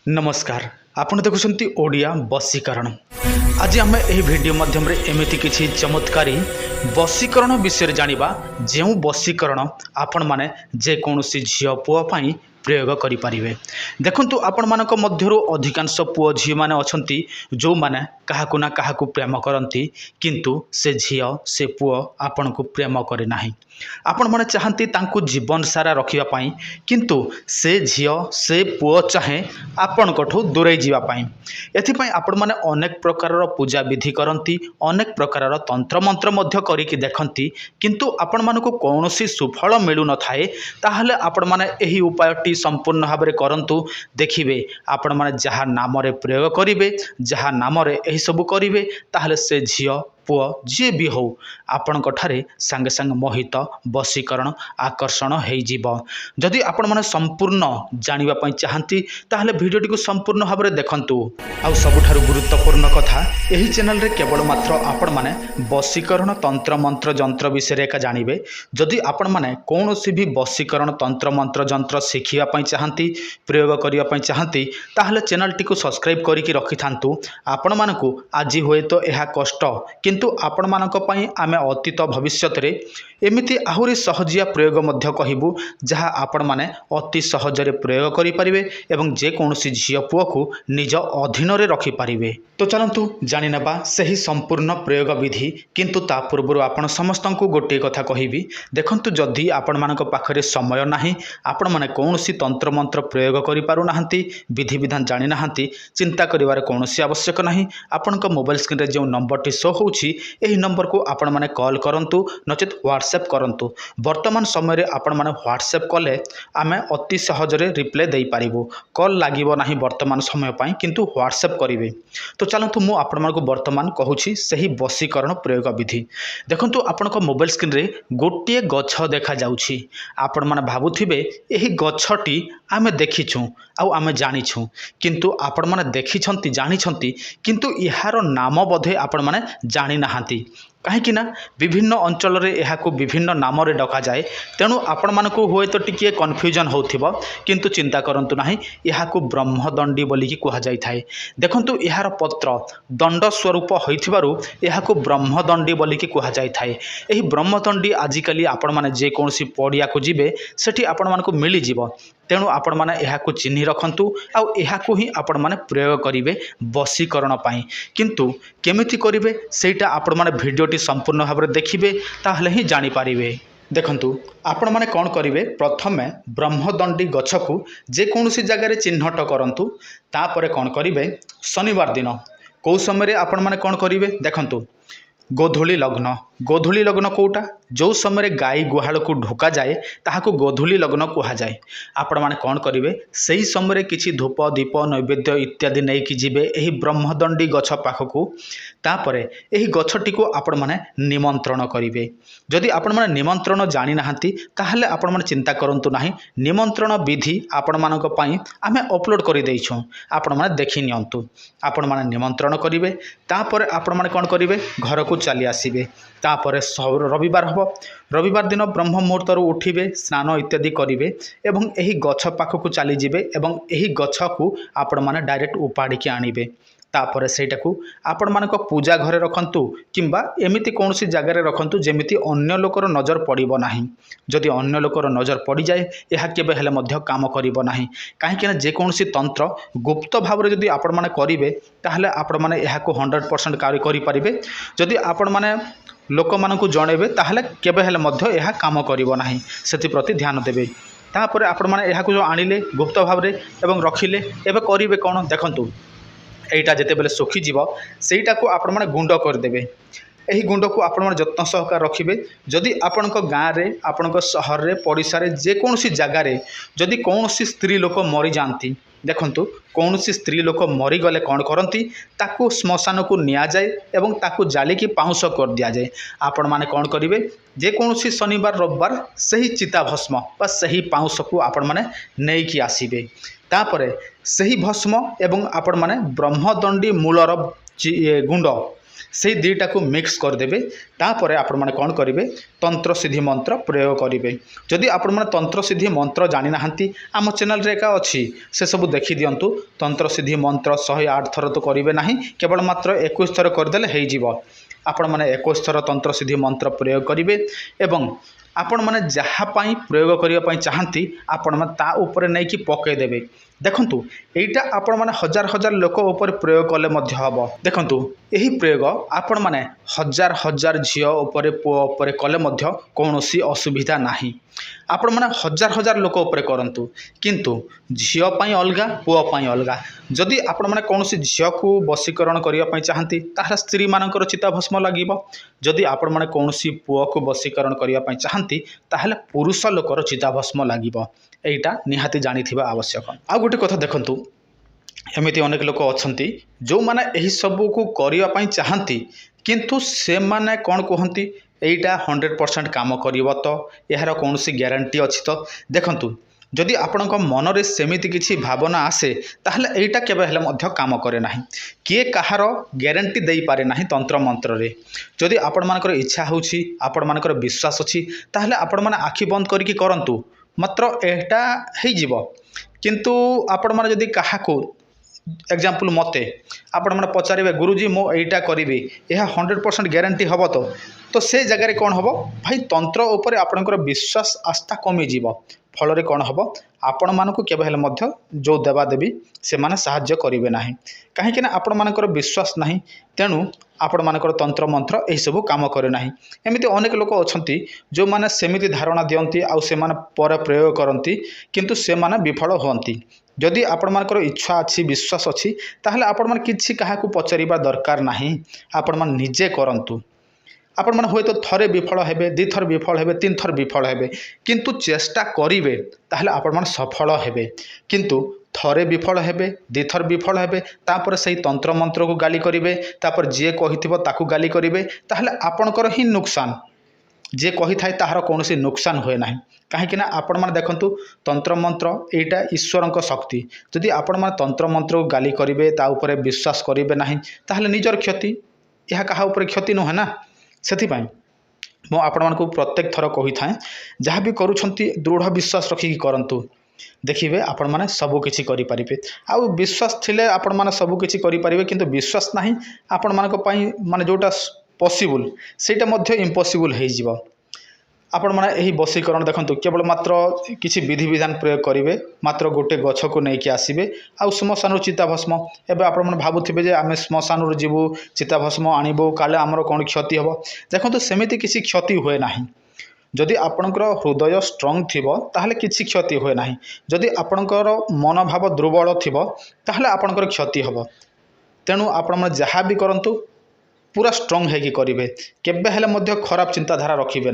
नमस्कार आपण देखुछंती ओडिया बसीकरण। आज आम यह वीडियो माध्यम एमती किसी चमत्कारी बसीकरण विषय जानिबा जो बसीकरण आपण माने जेकोसी झील पुओं प्रयोग करें। देखंतु आपण मानक मध्यरु अधिकांश पुओ झी माने अछंती जो माने काहाकु ना काहाकु प्रेम करती किंतु से झील से पुओ आपण को प्रेम करे नाही। आपण माने चाहती तांकु जीवन सारा रखिबा पाई किंतु से झील से पुओ चाहे आपण कठू दूरे जीवा पाई। एथिपाई आपण माने अनेक प्रकार पूजा विधि करती, अनेक प्रकार तंत्र मंत्र मध्य करिकि देखंती किंतु आपण मानकु कौनसी सुफल मिलु न थाए। ताहले आपण माने एही उपायटी संपूर्ण भाव में करंतु, देखिबे आपण माने जहाँ नाम रे प्रयोग करिवे, जहाँ नाम रे एही सबु करिवे ताहले से झील पुओ जी भी हो आपण ठारे सांगे सांगे मोहित बसीकरण आकर्षण हो। जदि आपण माने संपूर्ण जानिबा पई चाहंती ताहले वीडियोटी को संपूर्ण भाव में देखंतु। आउ सबुठारु गुरुत्वपूर्ण कथा एही चैनल रे केवल मात्र आपण माने बसीकरण तंत्र मंत्र जंत्र विषय एका जानिबे। जदि आपण माने कौनसी भी बसीकरण तंत्र मंत्र जंत्र शिखिबा पई चाहंती, प्रयोग करिया पई चाहंती ताहले चैनल टी को सब्सक्राइब करिकि रखि थांतु। आपण मानकु आज होय तो एहा कष्ट किंतु आपण मानक पई आमे अतीत भविष्यत रे एमिति आहुरी सहजिया प्रयोग मध्य कहिबु जहाँ आपण माने अति सहजरे प्रयोग करि परिबे एवं जे कोनोसी झियो पुओ को निज अधीन रे रखि परिबे। तो चलंतु जानि नेबा सही संपूर्ण प्रयोग विधि। किंतु ता पूर्व आपण समस्तंकु गोटे कथा कहिबी, देखंतु जदि आपण मानक पाखरे समय नाही, आपण माने कोनोसी तंत्र मंत्र प्रयोग करि पारु नाहंती, विधि विधान जानि नाहंती, चिंता करिवार कोनोसी आवश्यक नाही। आपनक मोबाइल स्क्रीन रे जो नंबर टी शो होउची एही नंबर को आपण माने कॉल करंतु नचेत व्हाट्सएप करंतु। वर्तमान समय रे आपण माने व्हाट्सएप कले आमे अति सहज रे रिप्लाई देई पारिबो। कॉल लागिबो नाही वर्तमान समय पई किंतु व्हाट्सएप करिवे। तो चलंतु मु आपण मानकु वर्तमान कहूची सही बसीकरण प्रयोग विधि। देखंतु आपनक मोबाइल स्क्रीन रे गोटे गछ देखा जाउची। आपण माने भाबुथिबे एही गछटी आमे देखिछु आउ आमे जानिछु किंतु आपण माने देखिछंती जानिछंती किंतु इहार नाम बोधे आपण माने जानि नाहांती। कहीं विभिन्न अंचल रे एहाकु विभिन्न नाम रे डका जाए, तेणु आपण मानकु होय तो टिके कन्फ्यूजन होथिबो किंतु चिंता करंतु नाही। एहाकु ब्रह्मदंडी बोली कि कुहा जाय थाए। देखंतु एहार पत्र दंड स्वरूप होइथिबारु एहाकु ब्रह्मदंडी बोली कि कुहा जाय थाए। एही ब्रह्मदंडी आजिकाली आपण माने जे कोनसी पडिया को जिबे सेठी आपण मानकु मिली जिवो। तेणु आपण माने एहाकु चिन्हि रखंतु आउ एहाकु ही आपण माने प्रयोग करिवे बसीकरण पाई। किंतु केमिति करिवे सेटा आपण माने वीडियोटी संपूर्ण भाव में देखिबे ताहले ही जानि पारिबे। देखंतु आपण माने कोन करिवे, प्रथमे ब्रह्मदंडी गछ को जे कोनसी जगह रे चिन्हट करंतु। तापरे कोन करिवे, शनिवार दिन को समय रे आपण माने कोन करिवे, देखंतु गोधूली लग्न। गोधूली लग्न कोटा जो समय गाई गुहाल को ढोका जाए ताहाकु गोधूली लग्न कुहा जाए। आपण माने कोन करिवे, सेही समय किछि धूप दीप नैवेद्य इत्यादि नै कि जिबे एही ब्रह्मदंडी गछ पाखकु। तापरे एही गछटी को आपण माने निमंत्रण करिवे। जदि आपण माने निमंत्रण जानि नाहंती ताहले आपण माने चिंता करंतु नाही। निमंत्रण विधि आपण मानक पई आमे अपलोड करि दैछु, आपण माने देखि नियंतु। आपण माने निमंत्रण करिवे, तापरे आपण माने कोन करिवे, घर को चली आसीबे। तापरे रविवार हम, रविवार दिन ब्रह्म मुहूर्त उठिबे, स्नान इत्यादि करिवे एवं एही गछ पाखकु चली जिबे एवं एही गछ को आपण माने डायरेक्ट उपाड़ी के आनिबे। तापरे सेटा को आपण मानक पूजा घरे रखंतु किंबा एमिति कोनोसी जगह रे रखंतु जेमिति अन्य लोकर नजर पड़िबो नाही। जदि अन्य लोकर नजर पड़ी जाए एहा केबे हेले मध्य काम करिबो नाही। काहे कि जे कोनोसी तंत्र गुप्त भाव रे जदि आपण माने करिवे ताहले आपण माने एहा को 100% कार्य करि परिबे। जदि आपण माने लोक मानकु जणेबे ताहले केबे हेले मध्य एहा काम करिबो नाही। सेति प्रति ध्यान देबे। तापरे आपण माने एहा को जो आनिले गुप्त भाव रे एवं रखिले एबे करिवे कोन, देखंतु एटा जेते बेले सुखी जीव सेटा को आपण माने गुंड कर देबे। एही गुंड को आपण माने जत्न सहकार रखिबे। जदि आपणक गाँव रे, आपणक शहर रे, पड़िशा रे जे कोनोसी जगह रे जदि कोनोसी स्त्री लोक मरि जानती, देखंतु कोनोसी स्त्री लोक मरि गले कोन करंती, ताकू श्मशान को निया जाए एवं ताकू जाली की पाउंस कर दिया जाए। आपण माने कोन करिवे, जे कोनोसी शनिवार रविवार सही चिता भस्म बा सही पाउंस को आपण माने नै कि आसीबे। तापरे सही भस्म एवं आपण माने ब्रह्मदंडी मूलर गुंड ସେଇ ଦୁଇଟାକୁ ମିକ୍ସ କରିଦେବେ। ତାପରେ ଆପଣମାନେ କ'ଣ କରିବେ, ତନ୍ତ୍ର ସିଦ୍ଧି ମନ୍ତ୍ର ପ୍ରୟୋଗ କରିବେ। ଯଦି ଆପଣମାନେ ତନ୍ତ୍ର ସିଦ୍ଧି ମନ୍ତ୍ର ଜାଣିନାହାନ୍ତି, ଆମ ଚ୍ୟାନେଲରେ ଏକା ଅଛି, ସେସବୁ ଦେଖିଦିଅନ୍ତୁ। ତନ୍ତ୍ର ସିଦ୍ଧି ମନ୍ତ୍ର 108 ଥର ତ କରିବେ ନାହିଁ, କେବଳ ମାତ୍ର 21 ଥର କରିଦେଲେ ହେଇଯିବ। ଆପଣମାନେ 21 ଥର ତନ୍ତ୍ର ସିଦ୍ଧି ମନ୍ତ୍ର ପ୍ରୟୋଗ କରିବେ ଏବଂ ଆପଣମାନେ ଯାହା ପାଇଁ ପ୍ରୟୋଗ କରିବା ପାଇଁ ଚାହାନ୍ତି ଆପଣମାନେ ତା ଉପରେ ନେଇକି ପକାଇଦେବେ। ଦେଖନ୍ତୁ, ଏଇଟା ଆପଣମାନେ ହଜାର ହଜାର ଲୋକ ଉପରେ ପ୍ରୟୋଗ କଲେ ମଧ୍ୟ ହେବ। ଦେଖନ୍ତୁ, ଏହି ପ୍ରୟୋଗ ଆପଣମାନେ ହଜାର ହଜାର ଝିଅ ଉପରେ, ପୁଅ ଉପରେ କଲେ ମଧ୍ୟ କୌଣସି ଅସୁବିଧା ନାହିଁ। ଆପଣମାନେ ହଜାର ହଜାର ଲୋକ ଉପରେ କରନ୍ତୁ, କିନ୍ତୁ ଝିଅ ପାଇଁ ଅଲଗା, ପୁଅ ପାଇଁ ଅଲଗା। ଯଦି ଆପଣମାନେ କୌଣସି ଝିଅକୁ ବଶୀକରଣ କରିବା ପାଇଁ ଚାହାନ୍ତି ତାହେଲେ ସ୍ତ୍ରୀମାନଙ୍କର ଚିତାଭସ୍ମ ଲାଗିବ। ଯଦି ଆପଣମାନେ କୌଣସି ପୁଅକୁ ବଶୀକରଣ କରିବା ପାଇଁ ଚାହାନ୍ତି ତାହେଲେ ପୁରୁଷ ଲୋକର ଚିତାଭସ୍ମ ଲାଗିବ। ଏଇଟା ନିହାତି ଜାଣିଥିବା ଆବଶ୍ୟକ। ଆଉ ଗୋଟେ କଥା ଦେଖନ୍ତୁ, ଏମିତି ଅନେକ ଲୋକ ଅଛନ୍ତି ଯେଉଁମାନେ ଏହିସବୁକୁ କରିବା ପାଇଁ ଚାହାନ୍ତି, କିନ୍ତୁ ସେମାନେ କ'ଣ କୁହନ୍ତି, ଏଇଟା 100% କାମ କରିବ ତ, ଏହାର କୌଣସି ଗ୍ୟାରେଣ୍ଟି ଅଛି ତ? ଦେଖନ୍ତୁ, ଯଦି ଆପଣଙ୍କ ମନରେ ସେମିତି କିଛି ଭାବନା ଆସେ ତାହେଲେ ଏଇଟା କେବେ ହେଲେ ମଧ୍ୟ କାମ କରେ ନାହିଁ। କିଏ କାହାର ଗ୍ୟାରେଣ୍ଟି ଦେଇପାରେ ନାହିଁ ତନ୍ତ୍ର ମନ୍ତ୍ରରେ। ଯଦି ଆପଣମାନଙ୍କର ଇଚ୍ଛା ହେଉଛି, ଆପଣମାନଙ୍କର ବିଶ୍ୱାସ ଅଛି, ତାହେଲେ ଆପଣମାନେ ଆଖି ବନ୍ଦ କରିକି କରନ୍ତୁ, ମାତ୍ର ଏଇଟା ହେଇଯିବ। କିନ୍ତୁ ଆପଣମାନେ ଯଦି କାହାକୁ, ଏକ୍ଜାମ୍ପଲ୍ ମୋତେ ଆପଣମାନେ ପଚାରିବେ, ଗୁରୁଜୀ ମୁଁ ଏଇଟା କରିବି, ଏହା 100% ଗ୍ୟାରେଣ୍ଟି ହେବ ତ ସେ ଜାଗାରେ କ'ଣ ହେବ ଭାଇ, ତନ୍ତ୍ର ଉପରେ ଆପଣଙ୍କର ବିଶ୍ୱାସ ଆସ୍ଥା କମିଯିବ। ଫଳରେ କ'ଣ ହେବ, ଆପଣମାନଙ୍କୁ କେବେ ହେଲେ ମଧ୍ୟ ଯେଉଁ ଦେବାଦେବୀ ସେମାନେ ସାହାଯ୍ୟ କରିବେ ନାହିଁ। କାହିଁକିନା ଆପଣମାନଙ୍କର ବିଶ୍ୱାସ ନାହିଁ, ତେଣୁ ଆପଣମାନଙ୍କର ତନ୍ତ୍ର ମନ୍ତ୍ର ଏହିସବୁ କାମ କରେ ନାହିଁ। ଏମିତି ଅନେକ ଲୋକ ଅଛନ୍ତି ଯେଉଁମାନେ ସେମିତି ଧାରଣା ଦିଅନ୍ତି ଆଉ ସେମାନେ ପରେ ପ୍ରୟୋଗ କରନ୍ତି, କିନ୍ତୁ ସେମାନେ ବିଫଳ ହୁଅନ୍ତି। ଯଦି ଆପଣମାନଙ୍କର ଇଚ୍ଛା ଅଛି, ବିଶ୍ୱାସ ଅଛି, ତାହେଲେ ଆପଣମାନେ କିଛି କାହାକୁ ପଚାରିବା ଦରକାର ନାହିଁ। ଆପଣମାନେ ନିଜେ କରନ୍ତୁ। ଆପଣମାନେ ହୁଏତ ଥରେ ବିଫଳ ହେବେ, 2 ଥର ବିଫଳ ହେବେ, 3 ଥର ବିଫଳ ହେବେ, କିନ୍ତୁ ଚେଷ୍ଟା କରିବେ ତାହେଲେ ଆପଣମାନେ ସଫଳ ହେବେ। କିନ୍ତୁ ଥରେ ବିଫଳ ହେବେ, 2 ଥର ବିଫଳ ହେବେ, ତାପରେ ସେହି ତନ୍ତ୍ରମନ୍ତ୍ରକୁ ଗାଲି କରିବେ, ତାପରେ ଯିଏ କହିଥିବ ତାକୁ ଗାଲି କରିବେ, ତାହେଲେ ଆପଣଙ୍କର ହିଁ ନୁକସାନ। ଯିଏ କହିଥାଏ ତାହାର କୌଣସି ନୁକସାନ ହୁଏ ନାହିଁ। କାହିଁକିନା ଆପଣମାନେ ଦେଖନ୍ତୁ, ତନ୍ତ୍ରମନ୍ତ୍ର ଏଇଟା ଈଶ୍ୱରଙ୍କ ଶକ୍ତି। ଯଦି ଆପଣମାନେ ତନ୍ତ୍ରମନ୍ତ୍ରକୁ ଗାଲି କରିବେ, ତା ଉପରେ ବିଶ୍ୱାସ କରିବେ ନାହିଁ, ତାହେଲେ ନିଜର କ୍ଷତି, ଏହା କାହା ଉପରେ କ୍ଷତି ନୁହେଁ ନା। ସେଥିପାଇଁ ମୁଁ ଆପଣମାନଙ୍କୁ ପ୍ରତ୍ୟେକ ଥର କହିଥାଏ, ଯାହା ବି କରୁଛନ୍ତି ଦୃଢ଼ ବିଶ୍ୱାସ ରଖିକି କରନ୍ତୁ। ଦେଖିବେ ଆପଣମାନେ ସବୁକିଛି କରିପାରିବେ। ଆଉ ବିଶ୍ୱାସ ଥିଲେ ଆପଣମାନେ ସବୁକିଛି କରିପାରିବେ, କିନ୍ତୁ ବିଶ୍ୱାସ ନାହିଁ ଆପଣମାନଙ୍କ ପାଇଁ, ମାନେ ଯେଉଁଟା ପସିବୁଲ୍ ସେଇଟା ମଧ୍ୟ ଇମ୍ପସିବୁଲ୍ ହେଇଯିବ। ଆପଣମାନେ ଏହି ବଶୀକରଣ ଦେଖନ୍ତୁ, କେବଳ ମାତ୍ର କିଛି ବିଧିବିଧାନ ପ୍ରୟୋଗ କରିବେ, ମାତ୍ର ଗୋଟେ ଗଛକୁ ନେଇକି ଆସିବେ ଆଉ ଶ୍ମଶାନରୁ ଚିତାଭସ୍ମ। ଏବେ ଆପଣମାନେ ଭାବୁଥିବେ ଯେ ଆମେ ଶ୍ମଶାନରୁ ଯିବୁ, ଚିତାଭସ୍ମ ଆଣିବୁ, କାଳେ ଆମର କ'ଣ କ୍ଷତି ହେବ। ଦେଖନ୍ତୁ, ସେମିତି କିଛି କ୍ଷତି ହୁଏ ନାହିଁ। ଯଦି ଆପଣଙ୍କର ହୃଦୟ ଷ୍ଟ୍ରଙ୍ଗ ଥିବ ତାହେଲେ କିଛି କ୍ଷତି ହୁଏ ନାହିଁ। ଯଦି ଆପଣଙ୍କର ମନୋଭାବ ଦୁର୍ବଳ ଥିବ ତାହେଲେ ଆପଣଙ୍କର କ୍ଷତି ହେବ। ତେଣୁ ଆପଣମାନେ ଯାହା ବି କରନ୍ତୁ ପୁରା ଷ୍ଟ୍ରଙ୍ଗ ହେଇକି କରିବେ, କେବେ ହେଲେ ମଧ୍ୟ ଖରାପ ଚିନ୍ତାଧାରା ରଖିବେ।